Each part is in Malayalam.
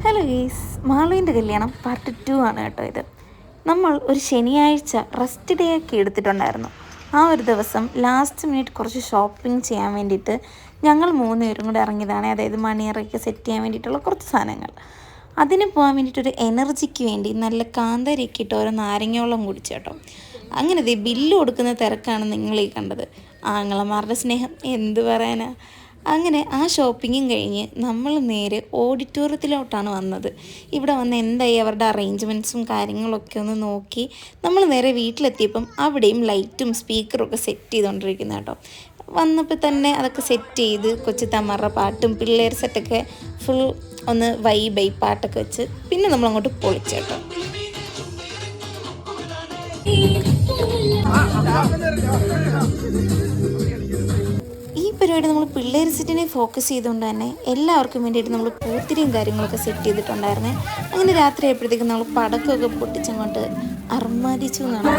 ഹലോ ഗീസ്, മാളുവിൻ്റെ കല്യാണം പാർട്ട് 2 ആണ് കേട്ടോ ഇത്. നമ്മൾ ഒരു ശനിയാഴ്ച റെസ്റ്റ് ഡേ ഒക്കെ എടുത്തിട്ടുണ്ടായിരുന്നു. ആ ഒരു ദിവസം ലാസ്റ്റ് മിനിറ്റ് കുറച്ച് ഷോപ്പിംഗ് ചെയ്യാൻ വേണ്ടിയിട്ട് ഞങ്ങൾ 3 പേരും കൂടെ ഇറങ്ങിയതാണ്. അതായത് മണിയറൊക്കെ സെറ്റ് ചെയ്യാൻ വേണ്ടിയിട്ടുള്ള കുറച്ച് സാധനങ്ങൾ. അതിന് പോകാൻ വേണ്ടിയിട്ടൊരു എനർജിക്ക് വേണ്ടി നല്ല കാന്താരിയൊക്കെ ഇട്ട് ഓരോ നാരങ്ങയോളം കുടിച്ചു കേട്ടോ. അങ്ങനെ ബില്ല് കൊടുക്കുന്ന തിരക്കാണ് നിങ്ങളീ കണ്ടത്. ആങ്ങളമാരുടെ സ്നേഹം എന്ത് പറയാനാ. അങ്ങനെ ആ ഷോപ്പിങ്ങും കഴിഞ്ഞ് നമ്മൾ നേരെ ഓഡിറ്റോറിയത്തിലോട്ടാണ് വന്നത്. ഇവിടെ വന്ന് എന്തായി അവരുടെ അറേഞ്ച്മെൻറ്റ്സും കാര്യങ്ങളൊക്കെ ഒന്ന് നോക്കി നമ്മൾ നേരെ വീട്ടിലെത്തിയപ്പം അവിടെയും ലൈറ്റും സ്പീക്കറും ഒക്കെ സെറ്റ് ചെയ്തുകൊണ്ടിരിക്കുന്ന കേട്ടോ. വന്നപ്പോൾ തന്നെ അതൊക്കെ സെറ്റ് ചെയ്ത് കൊച്ചു തമ്മറ പാട്ടും പിള്ളേർ സെറ്റൊക്കെ ഫുൾ ഒന്ന് വൈബൈ പാട്ടൊക്കെ വെച്ച് പിന്നെ നമ്മളങ്ങോട്ട് പൊളിച്ചേട്ടോ. ഈ പരിപാടി നമ്മൾ പിള്ളേർ സെറ്റിനെ ഫോക്കസ് ചെയ്തുകൊണ്ട് തന്നെ എല്ലാവർക്കും വേണ്ടിയിട്ട് നമ്മൾ പൂത്തിരിയും കാര്യങ്ങളൊക്കെ സെറ്റ് ചെയ്തിട്ടുണ്ടായിരുന്നേ. അങ്ങനെ രാത്രി ആയപ്പോഴത്തേക്കും നമ്മൾ പടക്കമൊക്കെ പൊട്ടിച്ചങ്ങോട്ട് അർമാദിച്ചു എന്നാണ്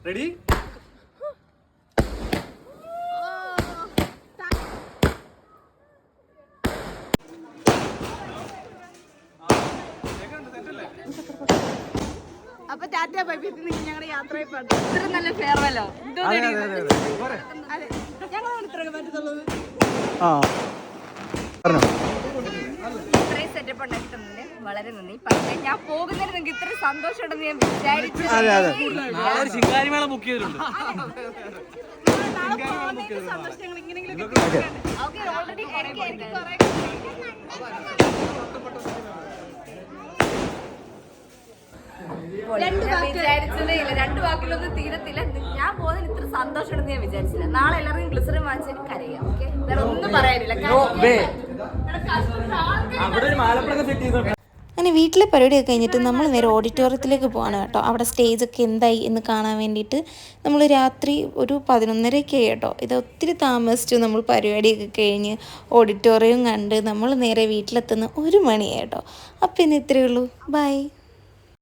റെഡി. അപ്പൊ ടാറ്റ ബൈ ബൈ ഞങ്ങളുടെ യാത്രയിൽ പാട്ടു ഇത്ര നല്ല ഫെയർവെല്ലോ ഞങ്ങളാണ് ഇത്ര പറ്റത്തുള്ളത്. ഇത്രയും സെറ്റപ്പ് ഉണ്ടാക്കി തന്നതിന് വളരെ നന്ദി. പക്ഷേ ഞാൻ പോകുന്നതിന് നിങ്ങൾക്ക് ഇത്ര സന്തോഷമുണ്ടെന്ന് ഞാൻ വിചാരിച്ചു. സന്തോഷം ഞങ്ങൾ ഇങ്ങനെയെങ്കിലും ഓൾറെഡി വിചാരിച്ചതേ ഇല്ല. 2 വാക്കിലൊന്നും തീരത്തില്ല. ഞാൻ പോകുന്നതിന് ഇത്ര സന്തോഷമുണ്ടെന്ന് ഞാൻ വിചാരിച്ചില്ല. നാളെ എല്ലാവർക്കും ഗ്ലിസറിൻ വാങ്ങിച്ചിട്ട് കരയാം. ഓക്കെ, വേറെ ഒന്നും പറയാനില്ല. അങ്ങനെ വീട്ടിലെ പരിപാടിയൊക്കെ കഴിഞ്ഞിട്ട് നമ്മൾ നേരെ ഓഡിറ്റോറിയത്തിലേക്ക് പോവാണ് കേട്ടോ. അവിടെ സ്റ്റേജൊക്കെ എന്തായി എന്ന് കാണാൻ വേണ്ടിയിട്ട് നമ്മൾ രാത്രി ഒരു 11:30 കേട്ടോ. ഇത് ഒത്തിരി താമസിച്ചു. നമ്മൾ പരിപാടിയൊക്കെ കഴിഞ്ഞ് ഓഡിറ്റോറിയം കണ്ട് നമ്മൾ നേരെ വീട്ടിലെത്തുന്ന 1 മണിയായി കേട്ടോ. അപ്പം ഇന്ന് ഇത്രയേ ഉള്ളൂ. ബൈ.